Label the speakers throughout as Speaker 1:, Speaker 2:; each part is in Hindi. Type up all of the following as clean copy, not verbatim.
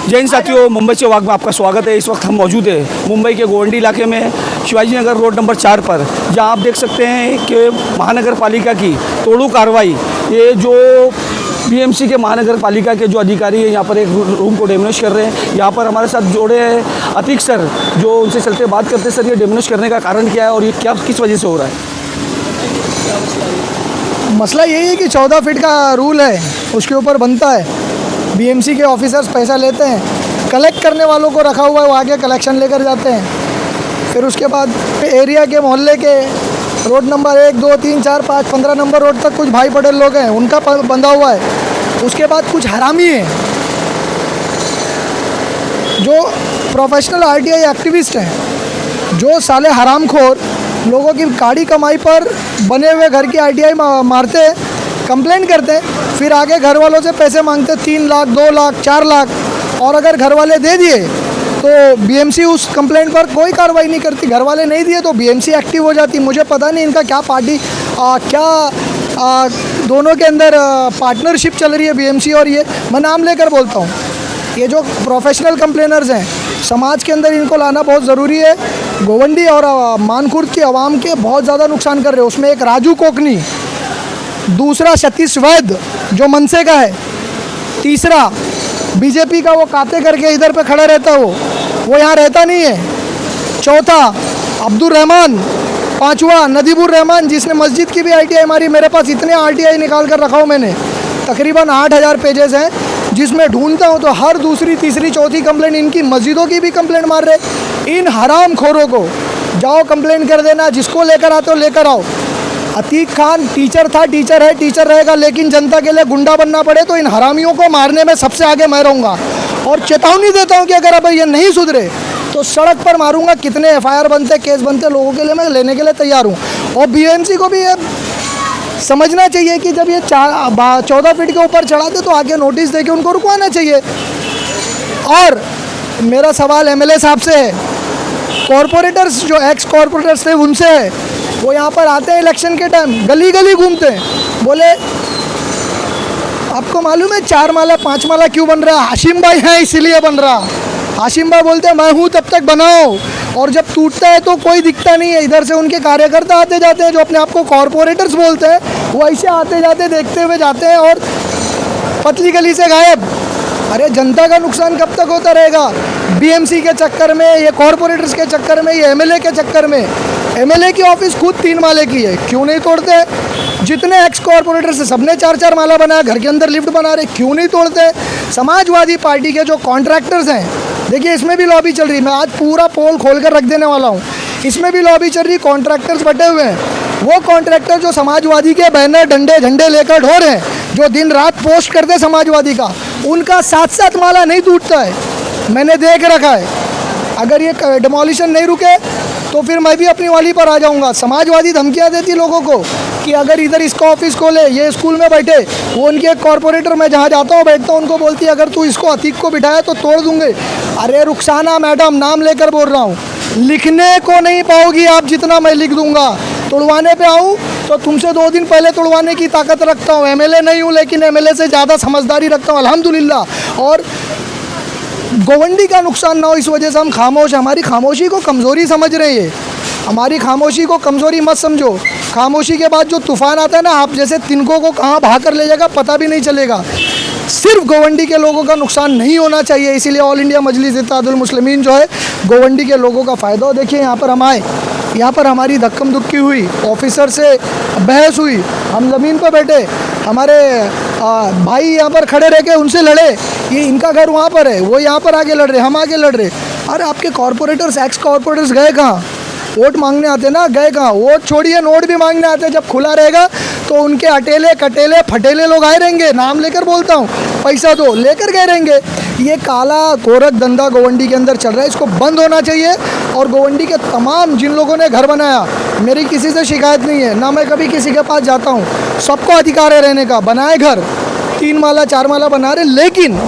Speaker 1: जय हिंद साथियों, मुंबई से वाग में आपका स्वागत है। इस वक्त हम मौजूद है मुंबई के गोवंडी इलाके में शिवाजी नगर रोड नंबर 4 पर, जहां आप देख सकते हैं कि महानगर पालिका की तोड़ू कार्रवाई, ये जो बीएमसी के महानगर पालिका के जो अधिकारी हैं यहाँ पर एक रूम को डेमोलिश कर रहे हैं। यहाँ पर हमारे साथ जोड़े हैं अतीक सर, जो उनसे चलते बात करते हैं। सर, ये डेमोलिश करने का कारण क्या है और ये क्या किस वजह से हो रहा है?
Speaker 2: मसला यही है कि 14 फीट का रूल है, उसके ऊपर बनता है। बीएमसी के ऑफिसर्स पैसा लेते हैं, कलेक्ट करने वालों को रखा हुआ है, वो आगे कलेक्शन लेकर जाते हैं। फिर उसके बाद एरिया के मोहल्ले के रोड नंबर 1, 2, 3, 4, 5, 15 नंबर रोड तक कुछ भाई पटेल लोग हैं, उनका बंधा हुआ है। उसके बाद कुछ हरामी हैं जो प्रोफेशनल आरटीआई एक्टिविस्ट हैं, जो साले हरामखोर लोगों की गाड़ी कमाई पर बने हुए घर की आरटीआई मारते हैं, कंप्लेंट करते हैं, फिर आगे घर वालों से पैसे मांगते, 3 लाख, 2 लाख, 4 लाख, और अगर घर वाले दे दिए तो बीएमसी उस कंप्लेंट पर कोई कार्रवाई नहीं करती। घर वाले नहीं दिए तो बीएमसी एक्टिव हो जाती। मुझे पता नहीं इनका क्या पार्टी दोनों के अंदर पार्टनरशिप चल रही है, बीएमसी और ये। मैं नाम लेकर बोलता हूँ, ये जो प्रोफेशनल कंप्लेनर्स हैं, समाज के अंदर इनको लाना बहुत ज़रूरी है। गोवंडी और मानखुर्द की आवाम के बहुत ज़्यादा नुकसान कर रहे हैं। उसमें एक राजू कोकनी, दूसरा सतीश वैद्य जो मनसे का है, तीसरा बीजेपी का वो काते करके इधर पे खड़ा रहता है, वो यहाँ रहता नहीं है, चौथा अब्दुल रहमान, पांचवा नदीबुर रहमान जिसने मस्जिद की भी आरटीआई मारी। मेरे पास इतने आरटीआई निकाल कर रखा हूँ मैंने, तकरीबन 8000 पेजेस हैं, जिसमें ढूंढता हूँ तो हर दूसरी तीसरी चौथी कंप्लेंट इनकी मस्जिदों की भी कंप्लेंट मार रहे। इन हराम खोरों को जाओ कंप्लेंट कर देना, जिसको लेकर आते हो लेकर आओ। अतीक खान टीचर था, टीचर है, टीचर रहेगा, लेकिन जनता के लिए गुंडा बनना पड़े तो इन हरामियों को मारने में सबसे आगे मैं रहूँगा। और चेतावनी देता हूँ कि अगर अब ये नहीं सुधरे तो सड़क पर मारूंगा। कितने एफआईआर बनते, केस बनते लोगों के लिए मैं लेने के लिए तैयार हूँ। और बीएमसी को भी ये समझना चाहिए कि जब ये 14 फीट के ऊपर चढ़ाते तो आगे नोटिस देके उनको रुकवाना चाहिए। और मेरा सवाल एमएलए साहब से है, कॉरपोरेटर्स जो एक्स कॉरपोरेटर्स थे उनसे है, वो यहाँ पर आते हैं इलेक्शन के टाइम, गली गली घूमते हैं, बोले आपको मालूम है 4 माला 5 माला क्यों बन रहा है? हाशिम भाई हैं इसलिए बन रहा। हाशिम भाई बोलते हैं मैं हूँ तब तक बनाओ, और जब टूटता है तो कोई दिखता नहीं है। इधर से उनके कार्यकर्ता आते जाते हैं जो अपने आप को कॉरपोरेटर्स बोलते हैं, वो ऐसे आते जाते देखते हुए जाते हैं और पतली गली से गायब। अरे जनता का नुकसान कब तक होता रहेगा? बीएमसी के चक्कर में, ये कॉरपोरेटर्स के चक्कर में, ये एमएलए के चक्कर में। एमएलए की ऑफिस खुद 3 माले की है, क्यों नहीं तोड़ते? जितने एक्स कॉरपोरेटर्स हैं सबने 4-4 माला बनाया, घर के अंदर लिफ्ट बना रहे, क्यों नहीं तोड़ते? समाजवादी पार्टी के जो कॉन्ट्रैक्टर्स हैं, देखिए इसमें भी लॉबी चल रही है। मैं आज पूरा पोल खोल कर रख देने वाला हूँ, इसमें भी लॉबी चल रही। कॉन्ट्रैक्टर्स बटे हुए हैं, वो कॉन्ट्रैक्टर जो समाजवादी के बैनर डंडे झंडे लेकर ढो रहे हैं, जो दिन रात पोस्ट करते समाजवादी का, उनका 7-7 माला नहीं टूटता है, मैंने देख रखा है। अगर ये डिमोलिशन नहीं रुके तो फिर मैं भी अपनी वाली पर आ जाऊंगा। समाजवादी धमकियां देती लोगों को कि अगर इधर इसका ऑफिस खोले, ये स्कूल में बैठे, वो उनके एक कॉरपोरेटर, मैं जहाँ जाता हूँ बैठता हूँ, उनको बोलती है अगर तू इसको अतीक को बिठाया तो तोड़ दूंगे। अरे रुखसाना मैडम, नाम लेकर बोल रहा हूँ, लिखने को नहीं पाओगी आप जितना मैं लिख दूंगा। तोड़वाने पे आऊँ तो तुमसे 2 दिन पहले तोड़वाने की ताकत रखता हूँ। एमएलए नहीं हूँ, लेकिन एमएलए से ज़्यादा समझदारी रखता हूँ, अल्हम्दुलिल्लाह। और गोवंडी का नुकसान ना हो इस वजह से हम खामोश हैं। हमारी खामोशी को कमज़ोरी समझ रहे हैं, हमारी खामोशी को कमज़ोरी मत समझो। खामोशी के बाद जो तूफ़ान आता है ना, आप जैसे तिनकों को कहाँ बहा कर ले जाएगा पता भी नहीं चलेगा। सिर्फ गोवंडी के लोगों का नुकसान नहीं होना चाहिए, इसीलिए ऑल इंडिया मजलिस इत्तेहादुल मुस्लिमीन जो है गोवंडी के लोगों का फ़ायदा हो। देखिए यहाँ पर हम आए, यहाँ पर हमारी धक्कम धुक्की हुई, ऑफिसर से बहस हुई, हम ज़मीन पर बैठे, हमारे भाई यहाँ पर खड़े रह के उनसे लड़े। ये इनका घर वहाँ पर है, वो यहाँ पर आगे लड़ रहे, हम आगे लड़ रहे। अरे आपके कॉरपोरेटर्स, एक्स कॉरपोरेटर्स गए कहाँ? वोट मांगने आते ना, गए कहाँ? वोट छोड़िए, नोट भी मांगने आते। जब खुला रहेगा तो उनके अटेले कटेले फटेले लोग आए रहेंगे, नाम लेकर बोलता हूँ, पैसा दो, लेकर गए रहेंगे। ये काला गोरख धंधा गोवंडी के अंदर चल रहा है, इसको बंद होना चाहिए। और गोवंडी के तमाम जिन लोगों ने घर बनाया, मेरी किसी से शिकायत नहीं है, ना मैं कभी किसी के पास जाता हूँ, सबको अधिकार है रहने का। बनाए घर, 3 माला 4 माला बना रहे, लेकिन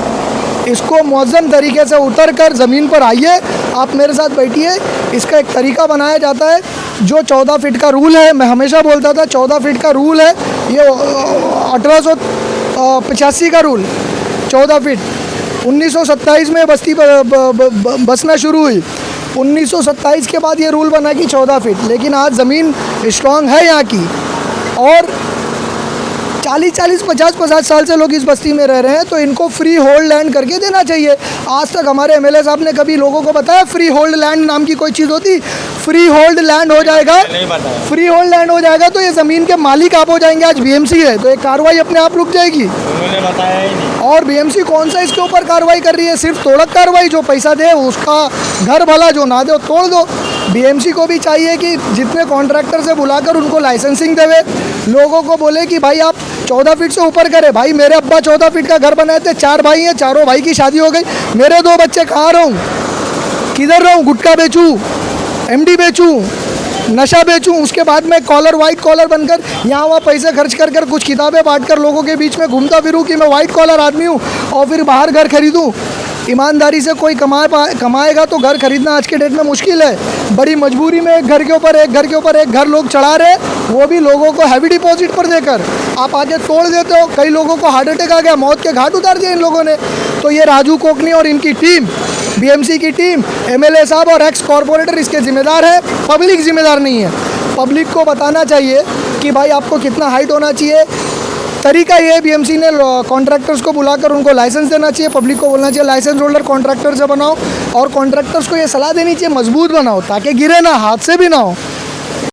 Speaker 2: इसको मुअज़्ज़म तरीके से उतर कर ज़मीन पर आइए, आप मेरे साथ बैठिए। इसका एक तरीका बनाया जाता है, जो 14 फीट का रूल है, मैं हमेशा बोलता था 14 फीट का रूल है, ये 1885 का रूल 14 फीट। 1927 में बस्ती बसना शुरू हुई। 1927 के बाद ये रूल बना कि 14 फीट, लेकिन आज ज़मीन स्ट्रांग है यहाँ की और 40-40, 50-50 साल से लोग इस बस्ती में रह रहे हैं, तो इनको फ्री होल्ड लैंड करके देना चाहिए। आज तक हमारे एमएलए साहब ने कभी लोगों को बताया फ्री होल्ड लैंड नाम की कोई चीज़ होती? फ्री होल्ड लैंड हो जाएगा, फ्री होल्ड लैंड हो जाएगा तो ये ज़मीन के मालिक आप हो जाएंगे। आज बीएमसी है तो ये कार्रवाई अपने आप रुक जाएगी।
Speaker 3: उन्होंने बताया ही नहीं।
Speaker 2: और बीएमसी कौन सा इसके ऊपर कार्रवाई कर रही है? सिर्फ तोड़क कार्रवाई, जो पैसा दे उसका घर भला, जो ना दे तोड़ दो। बीएमसी को भी चाहिए कि जितने कॉन्ट्रैक्टर से बुलाकर उनको लाइसेंसिंग देवे, लोगों को बोले कि भाई आप 14 फीट से ऊपर करें। भाई मेरे अब्बा 14 फीट का घर बनाए थे, 4 भाई हैं, चारों भाई की शादी हो गई, मेरे 2 बच्चे कहाँ रहूँ, किधर रहूँ? गुटखा बेचूँ, एमडी बेचूँ, नशा बेचूँ, उसके बाद में कॉलर वाइट कॉलर बनकर यहाँ वहाँ पैसे खर्च कर कर कुछ किताबें बांट कर लोगों के बीच में घूमता फिरूँ कि मैं वाइट कॉलर आदमी हूँ और फिर बाहर घर खरीदूँ। ईमानदारी से कोई कमाएगा तो घर खरीदना आज के डेट में मुश्किल है। बड़ी मजबूरी में एक घर के ऊपर एक घर लोग चढ़ा रहे, वो भी लोगों को हैवी डिपॉजिट पर देकर। आप आगे तोड़ देते हो, कई लोगों को हार्ट अटैक आ गया, मौत के घाट उतार दिए इन लोगों ने। तो ये राजू कोकनी और इनकी टीम, बीएमसी की टीम, एमएलए साहब और एक्स कॉरपोरेटर इसके जिम्मेदार है, पब्लिक जिम्मेदार नहीं है। पब्लिक को बताना चाहिए कि भाई आपको कितना हाइट होना चाहिए। तरीका ये है, बीएमसी ने कॉन्ट्रैक्टर्स को बुलाकर उनको लाइसेंस देना चाहिए, पब्लिक को बोलना चाहिए लाइसेंस होल्डर कॉन्ट्रैक्टर से बनाओ और कॉन्ट्रैक्टर्स को ये सलाह देनी चाहिए मजबूत बनाओ ताकि गिरे ना, हाथ से भी ना हो।